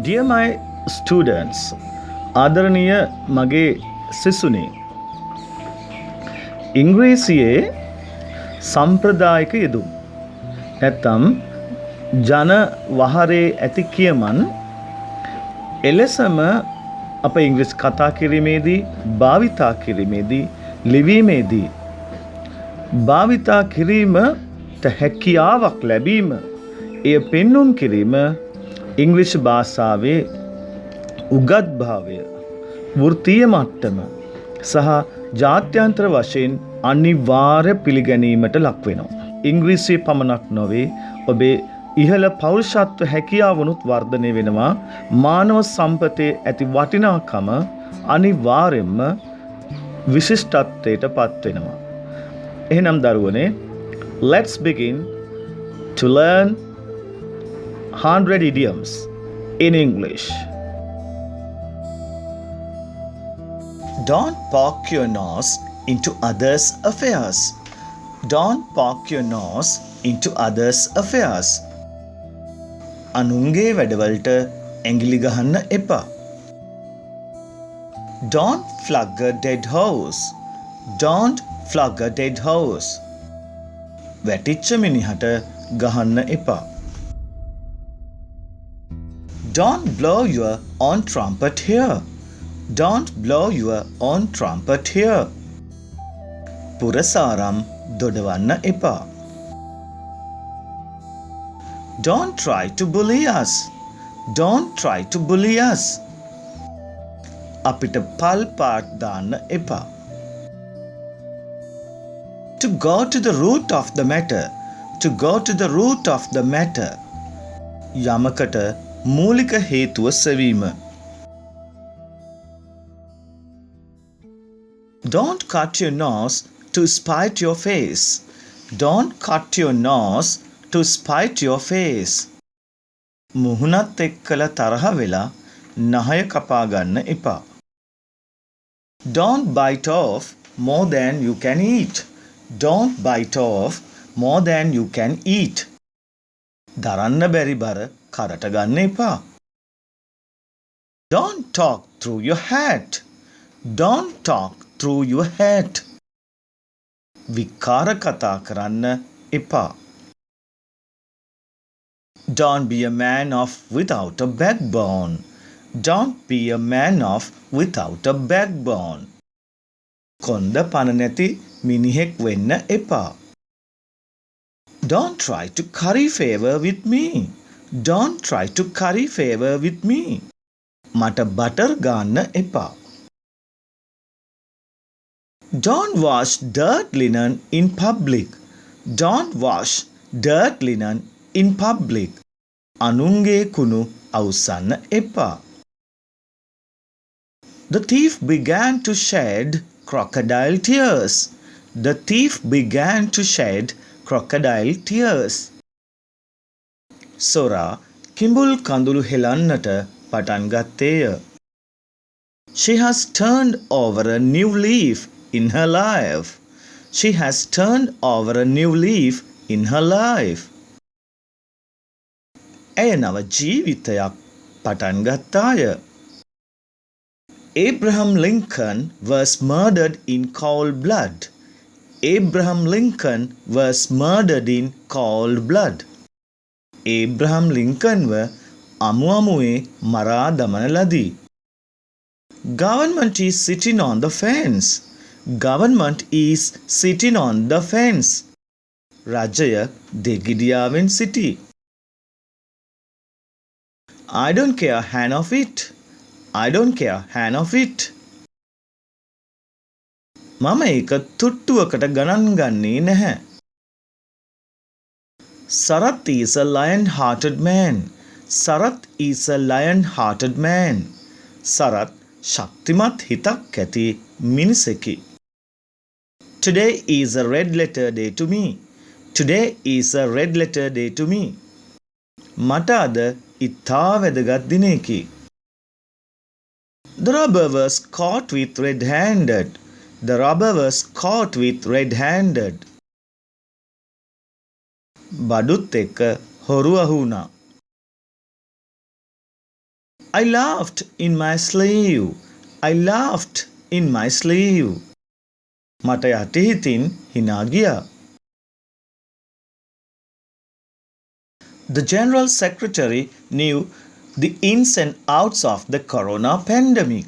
Dear my students, ආදරණීය මගේ සිසුනේ, ඉංග්‍රීසියේ සම්ප්‍රදායික යෙදුම් නැත්නම් ජන වහරේ ඇති කියමන් එලෙසම අප ඉංග්‍රීසි කතා කිරීමේදී, භාවිතා කිරීමේදී, ලිවීමේදී භාවිතා කිරීමට හැකියාවක් ලැබීම, එය පෙන්눔 කිරීම ඉංග්‍රීසි භාෂාවේ උගත්භාවය, වෘත්තීය මට්ටම සහ ජාත්‍යන්තර වශයෙන් අනිවාර්ය පිළිගැනීමට ලක් වෙනවා. ඉංග්‍රීසිය පමණක් නොවේ, ඔබේ ඉහළ පෞරුෂත්ව හැකියාවනුත් වර්ධනය වෙනවා. මානව සම්පතේ ඇති වටිනාකම අනිවාර්යෙන්ම විශිෂ්ටත්වයට පත් වෙනවා. එහෙනම් දරුවනේ, let's begin to learn 100 idioms in English. Don't poke your nose into others' affairs. Don't poke your nose into others' affairs. අනුන්ගේ වැඩවලට ඇඟිලි ගහන්න එපා. Don't flog a dead horse. Don't flog a dead horse. වැටිච්ච මිනිහට ගහන්න එපා. Don't blow your own trumpet here. Don't blow your own trumpet here. පුරසාරම් දොඩවන්න එපා. Don't try to bully us. Don't try to bully us. අපිට පල් part දාන්න එපා. To go to the root of the matter. To go to the root of the matter. යමකට මූලික හේතුව සෙවීම. Don't cut your nose to spite your face. Don't cut your nose to spite your face. මුහුණත් එක්කලා තරහ වෙලා නහය කපා ගන්න එපා. Don't bite off more than you can eat. Don't bite off more than you can eat. දරන්න බැරි බර කරට ගන්න එපා. Don't talk through your hat. Don't talk through your hat. විකාර කතා කරන්න එපා. Don't be a man of without a backbone. Don't be a man of without a backbone. කොන්ද පන නැති මිනිහෙක් වෙන්න එපා. Don't try to curry favor with me. Don't try to curry favor with me. මට බටර් ගන්න එපා. Don't wash dirt linen in public. Don't wash dirt linen in public. අනුන්ගේ කුණු අවුස්සන්න එපා. The thief began to shed crocodile tears. The thief began to shed crocodile tears. සොරා කිඹුල් කඳුළු හෙලන්නට පටන් ගත්තේය. She has turned over a new leaf in her life. She has turned over a new leaf in her life. ඇය නව ජීවිතයක් පටන් ගත්තාය. Abraham Lincoln was murdered in cold blood. Abraham Lincoln was murdered in cold blood. Abraham Lincoln ව අමු අමුවේ මරා දමන ලදී. Government is sitting on the fence. Government is sitting on the fence. රජය දෙගිඩියාවෙන් සිටී. I don't care hand of it. I don't care hand of it. මම ඒක තුට්ටුවකට ගණන් ගන්නේ නැහැ. Sarath is a lion-hearted man. Sarath is a lion-hearted man. Sarath ශක්තිමත් හිතක් ඇති මිනිසෙකි. Today is a red letter day to me. Today is a red letter day to me. මට අද ඉතා වැදගත් දිනයකි. The robber was caught with red-handed. The robber was caught with red-handed. බඩුත් එක්ක හොරු අහු වුණා. I laughed in my sleeve. I laughed in my sleeve. මට යටිහිතින් hina ගියා. The General Secretary knew the ins and outs of the corona pandemic.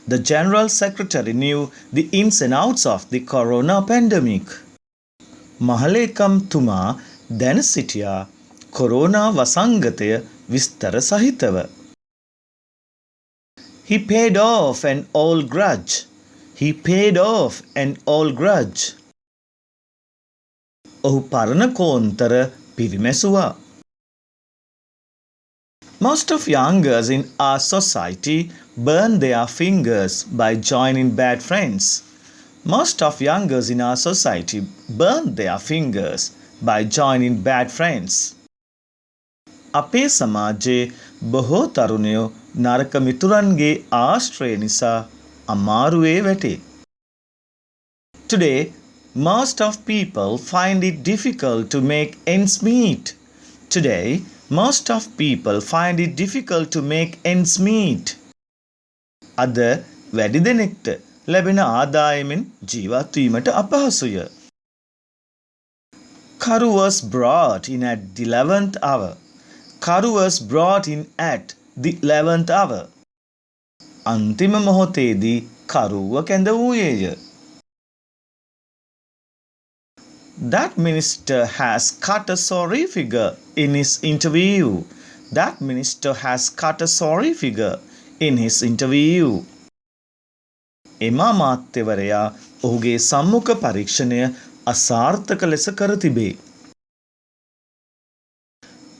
The General Secretary knew the ins and outs of the corona pandemic. මහලේකම් තුමා දැන සිටියා corona වසංගතය විස්තර සහිතව. He paid off an old grudge. He paid off an old grudge. ඔහු පරණ කෝන්තර පිරිමැසුවා. Most of young girls in our society burn their fingers by joining bad friends. Most of young girls in our society burn their fingers by joining bad friends. අපේ සමාජයේ බොහෝ තරුණයෝ නරක මිතුරන්ගේ ආශ්‍රය නිසා අමාරුවේ වැටේ. Today, most of people find it difficult to make ends meet. Today, most of people find it difficult to make ends meet. අද වැඩි දෙනෙක්ට ලැබෙන ආදායමෙන් ජීවත් වීමට අපහසුය. Karu was brought in at the 11th hour. Karu was brought in at the 11th hour. අන්තිම මොහොතේදී කරුව කැඳවුයේය. That minister has cut a sorry figure in his interview. That minister has cut a sorry figure in his interview. එම අමාත්‍යවරයා ඔහුගේ සම්මුඛ පරීක්ෂණය අසාර්ථක ලෙස කර තිබේ.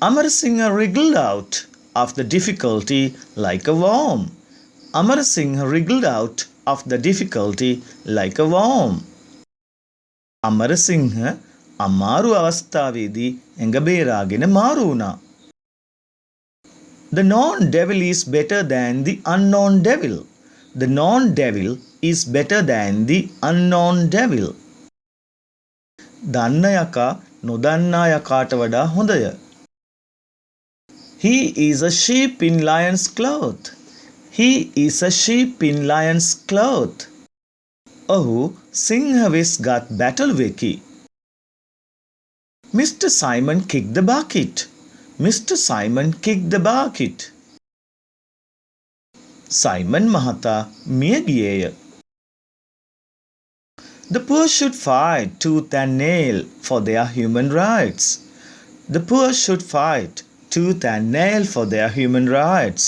Amarasinghe wriggled out of the difficulty like a worm. Amarasinghe wriggled out of the difficulty like a worm. Amarasinghe අමාරු අවස්ථාවේදී ඇඟ බේරාගෙන මාරු වුණා. The known devil is better than the unknown devil. The known devil is better than the unknown devil. දන්න යකා නොදන්නා යකාට වඩා හොඳය. He is a sheep in lion's cloth. He is a sheep in lion's cloth. ඔහු සිංහ වෙස් ගත් battle වෙකි. Mr. Simon kicked the bucket. Mr. Simon kicked the bucket. Simon මහතා මිය ගියේය. The poor should fight tooth and nail for their human rights. The poor should fight tooth and nail for their human rights.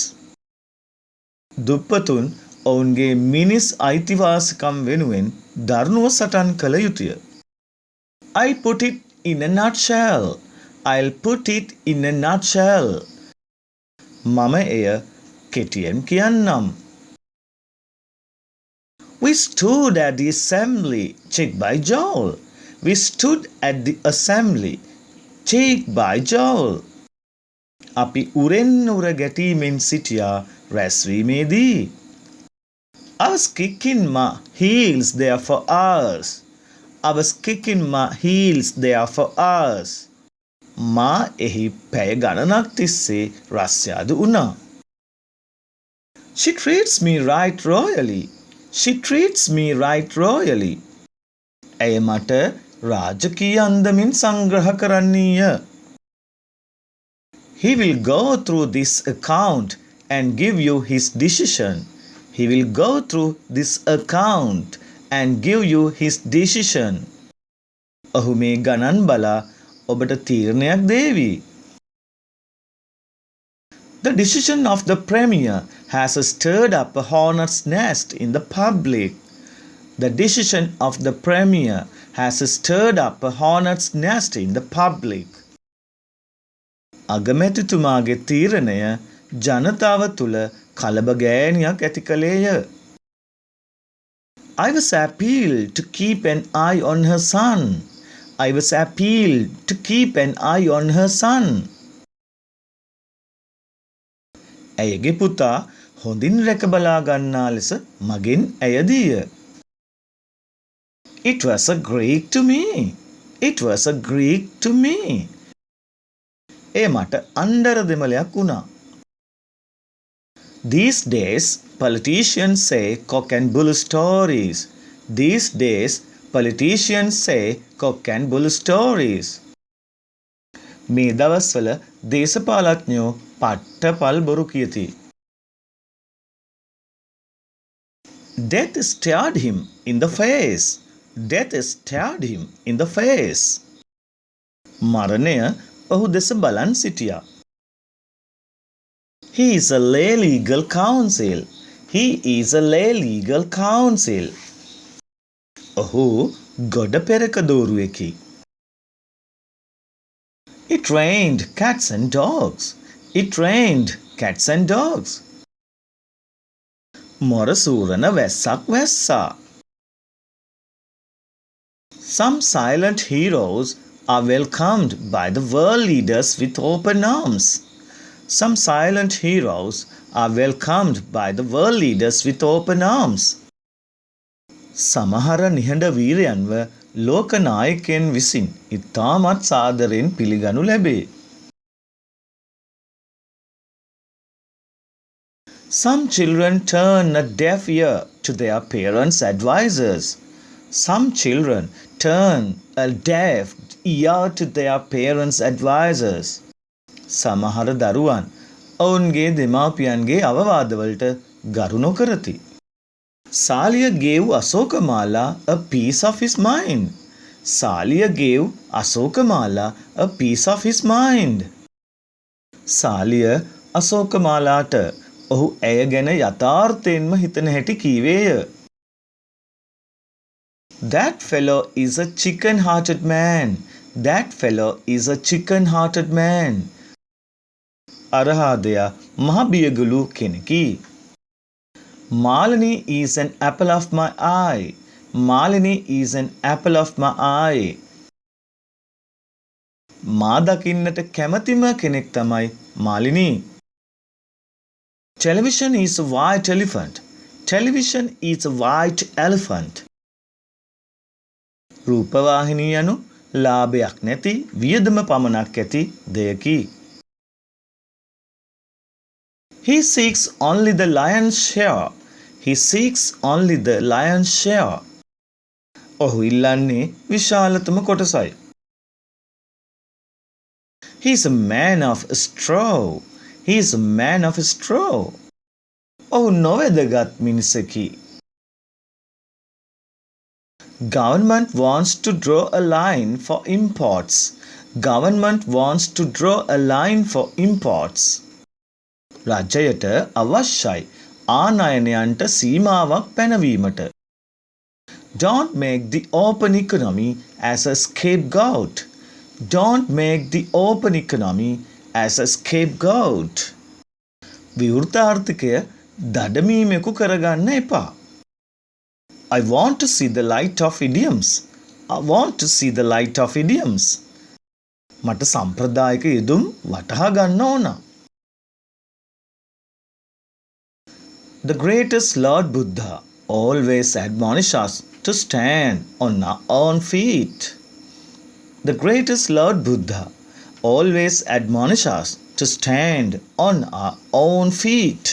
දුප්පතුන් ඔවුන්ගේ මිනිස් අයිතිවාසිකම් වෙනුවෙන් දරුණුව සටන් කළ යුතුය. I'll put it in a nutshell. I'll put it in a nutshell. මම එය කෙටියෙන් කියන්නම්. We stood at the assembly, cheek by jowl. We stood at the assembly, cheek by jowl. අපි උරෙන් උර ගැටීමෙන් සිටියා රැස්වීමේදී. I was kicking my heels there for hours. I was kicking my heels there for hours. මා එහි පැය ගණනක් තිස්සේ රස්යාදු වුණා. She treats me right royally. She treats me right royally. ඇය මට රාජකීය අන්දමින් සංග්‍රහ කරන්නීය. He will go through this account and give you his decision. He will go through this account and give you his decision. ඔහු මේ ගණන් බලා ඔබට තීරණයක් දේවි. The decision of the Premier has stirred up a hornet's nest in the public. The decision of the Premier has stirred up a hornet's nest in the public. අගමැතිතුමාගේ තීරණය ජනතාව තුළ කලබගෑනියක් ඇති කළේය. I was appealed to keep an eye on her son. I was appealed to keep an eye on her son. ඇයගේ පුතා හොඳින් රැක බලා ගන්නා ලෙස මගෙන් ඇයදීය. It was a Greek to me. It was a Greek to me. එය මට අන්ඩර දෙමළයක් වුණා. These days, politicians say cock and bull stories. These days, politicians say cock and bull stories. මේ දවස්වල දේශපාලඥයෝ පට්ටපල් බොරු කියති. Death stared him in the face. Death stared him in the face. මරණය ඔහු දෙස බලන් සිටියා. He is a lay legal counsel. He is a lay legal counsel. ඔහු ගොඩ පෙරක දෝරුවෙකි. It rained cats and dogs. It rained cats and dogs. මොරසූරන වැස්සක් වැස්සා. Some silent heroes are welcomed by the world leaders with open arms. Some silent heroes are welcomed by the world leaders with open arms. සමහර නිහඬ වීරයන්ව ලෝක නායකයන් විසින් ඉතාමත් සාදරයෙන් පිළිගනු ලැබේ. Some children turn a deaf ear to their parents' advisors. Some children turn a deaf ear to their parents' advisors. සමහර දරුවන් ඔවුන්ගේ දෙමාපියන්ගේ අවවාදවලට ගරු නොකරති. Salia gave Asokamala a piece of his mind. Salia gave Asokamala a piece of his mind. Salia අසෝකමාලාට ඔහු ඇය ගැන යථාර්ථයෙන්ම හිතන හැටි කීවේය. That fellow is a chicken-hearted man. That fellow is a chicken-hearted man. අරහාදයා මහ බියගුළු කෙනෙකි. Malini is an apple of my eye. Malini is an apple of my eye. මා දකින්නට කැමතිම කෙනෙක් තමයි Malini. Television is a white elephant. Television is a white elephant. රූපවාහිනී යනු ලාභයක් නැති වියදම පමණක් ඇති දෙයකි. He seeks only the lion's share. He seeks only the lion's share. ඔහු ඉල්ලන්නේ විශාලතම කොටසයි. He is a man of straw. He is a man of straw. ඔහු නොවැදගත් මිනිසකි. Government wants to draw a line for imports. Government wants to draw a line for imports. රජයට අවශ්‍යයි ආනයනයන්ට සීමාවක් පැනවීමට. Don't make the open economy as a scapegoat. Don't make the open economy as a scapegoat. විවෘත ආර්ථිකය දඩමීමෙකු කරගන්න එපා. I want to see the light of idioms. I want to see the light of idioms. මට සම්ප්‍රදායික යෙදුම් වටහා ගන්න ඕන. The greatest Lord Buddha always admonishes us to stand on our own feet. The greatest Lord Buddha always admonishes us to stand on our own feet.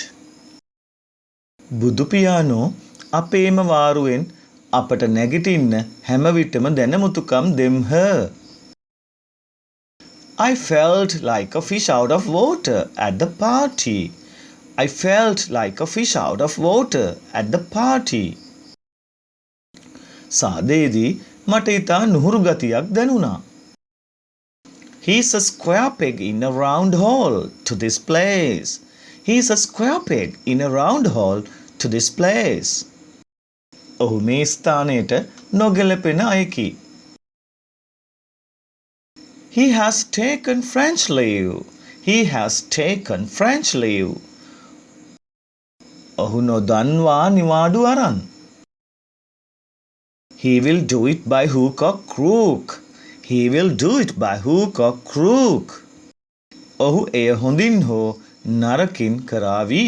බුදු පියාණෝ අපේම වාරුවෙන් අපට නැගිටින්න හැම විටම දැනමුතුකම් දෙම්හ. I felt like a fish out of water at the party. I felt like a fish out of water at the party. සාදේදී මට ඉතා නුහුරු ගතියක් දැනුණා. He is a square peg in a round hole to this place. He is a square peg in a round hole to this place. ඔහු මේ ස්ථානයට නොගැලපෙන අයකි. He has taken French leave. He has taken French leave. ඔහු නොදන්වා නිවාඩු අරන්. He will do it by hook or crook. He will do it by hook or crook. ඔහු එය හොඳින් හෝ නරකින් කරාවි.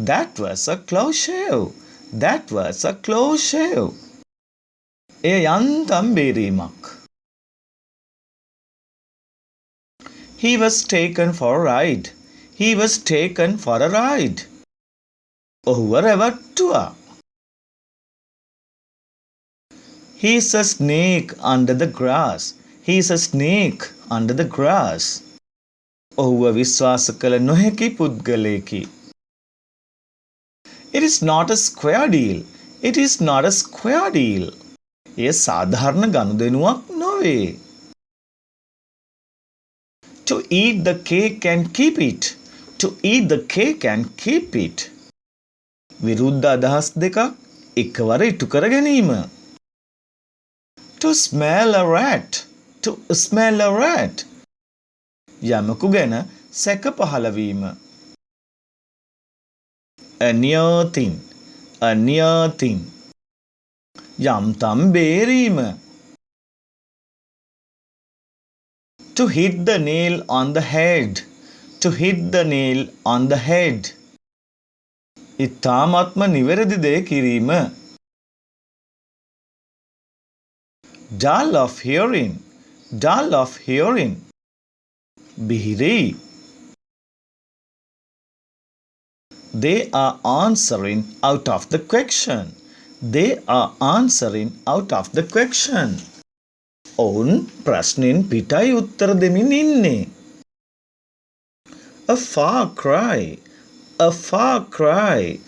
That was a close shave. That was a close shave. එය යන්තම් බේරීමක්. He was taken for a ride. He was taken for a ride. ඔහුව රැවට්ටුවා. He is a snake under the grass. He is a snake under the grass. ඔහුව විශ්වාස කළ නොහැකි පුද්ගලයෙකි. It is not a square deal. It is not a square deal. එය සාධාරණ ගනුදෙනුවක් නොවේ. To eat the cake and keep it. To eat the cake and keep it. විරුද්ධ අදහස් දෙකක් එකවර ඉටු කර ගැනීම. To smell a rat. To smell a rat. යමකු ගැන සැක පහළ වීම. A near thing. A near thing. යම්තම් බේරීම. To hit the nail on the head. To hit the nail on the head. ඉතාමත්ම නිවැරදි දේ කිරීම. Dull of hearing. Dull of hearing. බිහිරි. They are answering out of the question. They are answering out of the question. ඔවුන් ප්‍රශ්නෙන් පිටයි උත්තර දෙමින් ඉන්නේ. A far cry. A far cry.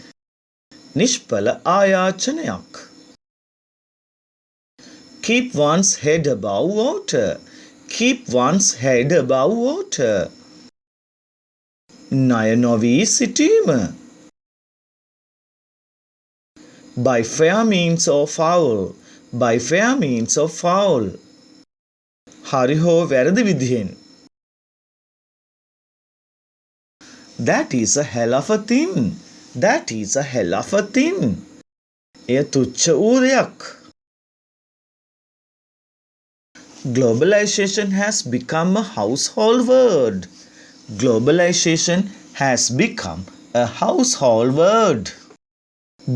නිෂ්ඵල ආයාචනයක්. Keep one's head above water. Keep one's head above water. ණය නොවී සිටීම. By fair means or foul. By fair means or foul. හරි හෝ වැරදි විදිහෙන්. That is a hell of a thing. That is a hell of a thing. එය තුච්ච වූ දෙයක්. Globalization has become a household word. Globalization has become a household word.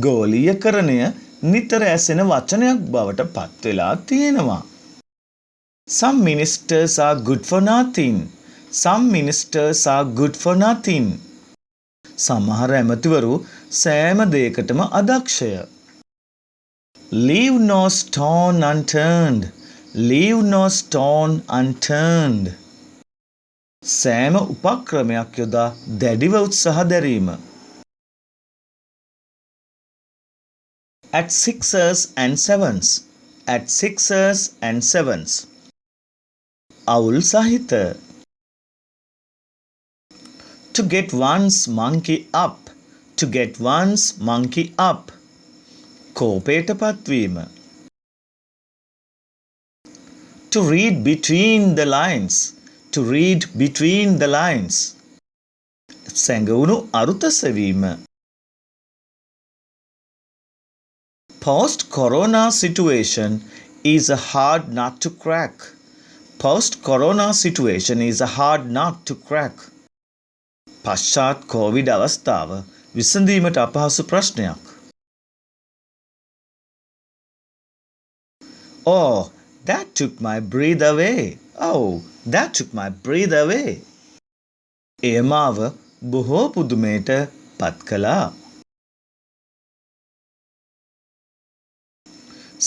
ගෝලීයකරණය නිතර ඇසෙන වචනයක් බවට පත් වෙලා තියෙනවා. Some ministers are good for nothing. Some ministers are good for nothing. සමහර ඇමතිවරු සෑම දෙයකටම අදක්ෂය. Leave no stone unturned. Leave no stone unturned. සෑම උපක්‍රමයක් යොදා දැඩිව උත්සාහ දැරීම. At sixes and sevens. At sixes and sevens. අවුල් සහිත. To get one's monkey up. To get one's monkey up. කෝපයට පත්වීම. To read between the lines. To read between the lines. සැඟවුණු අරුත සෙවීම. Post-corona situation is a hard nut to crack. Post-corona situation is a hard nut to crack. පශ්චාත් COVID අවස්ථාව විසඳීමට අපහසු ප්‍රශ්නයක්. Oh, that took my breath away. Oh, that took my breath away. එය මාව බොහෝ පුදුමයට පත් කළා.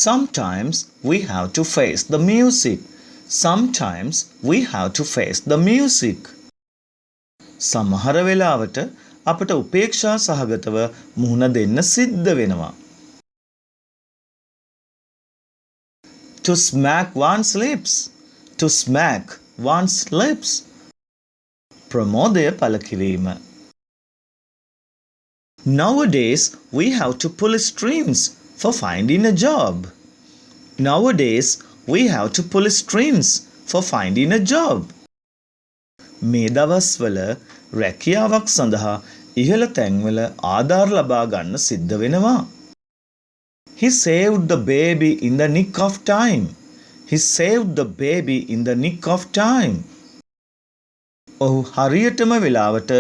Sometimes we have to face the music. Sometimes we have to face the music. සමහර වෙලාවට අපට උපේක්ෂා සහගතව මුහුණ දෙන්න සිද්ධ වෙනවා. To smack one's lips. To smack one's lips. ප්‍රමෝදය පළ කිරීම. Nowadays we have to pull strings for finding a job. Nowadays we have to pull strings for finding a job. මේ දවස්වල රැකියාවක් සඳහා ඉහළ තැන්වල ආධාර ලබා ගන්න සිද්ධ වෙනවා. He saved the baby in the nick of time. He saved the baby in the nick of time. ඔහු හරියටම වෙලාවට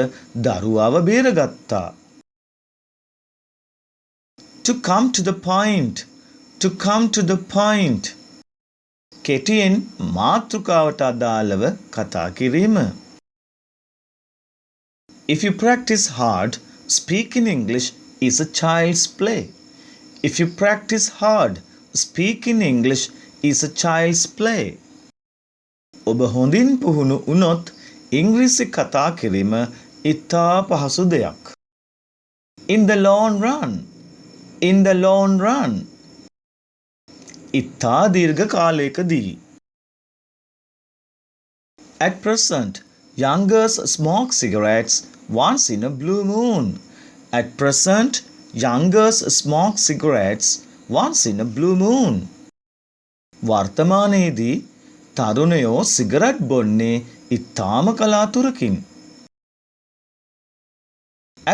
දරුවාව බේරගත්තා. To come to the point. To come to the point. කෙටියෙන් මාතෘකාවට අදාළව කතා කිරීම. If you practice hard, speaking English is a child's play. If you practice hard, speaking English is a child's play. ඔබ හොඳින් පුහුණු වුණොත් ඉංග්‍රීසි කතා කිරීම ඉතා පහසු දෙයක්. In the long run. In the long run. ඉතා දීර්ඝ කාලයකදී. At present, youngers smoke cigarettes once in a blue moon. At present, youngers smoke cigarettes once in a blue moon. වර්තමානයේදී තරුණයෝ සිගරට් බොන්නේ ඉතාම කලාතුරකින්.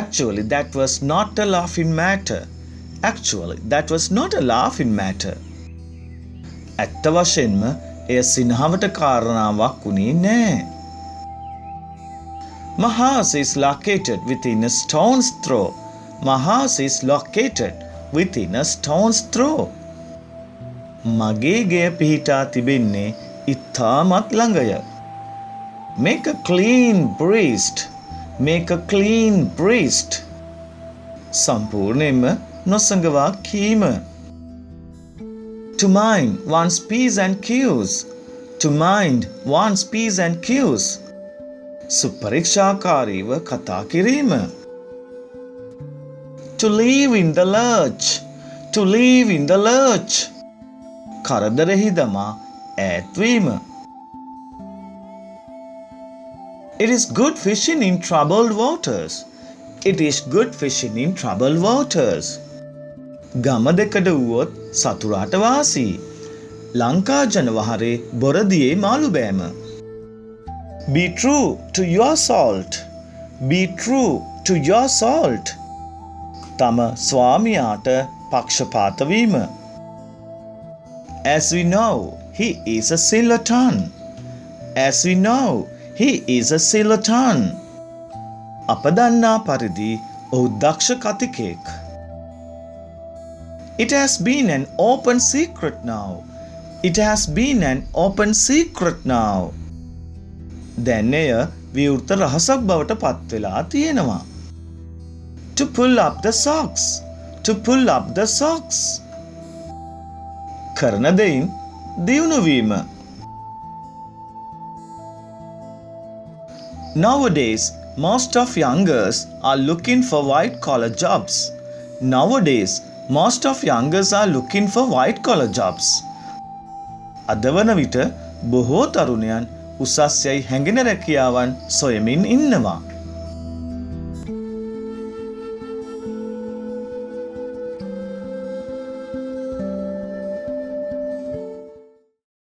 Actually, that was not a laughing matter. Actually, that was not a laughing matter. ඇත්ත වශයෙන්ම එය සිනහවට කාරණාවක් වුණේ නෑ. My house is located within a stone's throw. My house is located within a stone's throw. මගේ ගෙය පිහිටා තිබෙන්නේ ඉතාමත් ළඟය. Make a clean breast. Make a clean breast. සම්පූර්ණයෙන්ම නොසඟවා කීම. To mind one's P's and Q's. To mind one's P's and Q's. සුපරීක්ෂාකාරීව කතා කිරීම. To live in the lurch. To live in the lurch. කරදරෙහි දමා ඈත්වීම. It is good fishing in troubled waters. It is good fishing in troubled waters. ගම දෙකඩ වුවොත් සතුරාට වාසි. ලංකා ජනවහරේ බොරදියේ මාළු බෑම. Be true to your salt. Be true to your salt. තම ස්වාමියාට පක්ෂපාත වීම. As we know, he is a charlatan. As we know, he is a charlatan. අප දන්නා පරිදි ඔහු දක්ෂ කතිකයෙක්. It has been an open secret now. It has been an open secret now. දැන් එය විවෘත රහසක් බවට පත් වෙලා තියෙනවා. To pull up the socks. To pull up the socks. කරන දෙයින් දියුණු වීම. Nowadays, most of youngers are looking for white-collar jobs. Nowadays, most of youngers are looking for white-collar jobs. අද වන විට බොහෝ තරුණයන් උසස් යයි හැඟෙන රැකියාවන් සොයමින් ඉන්නවා.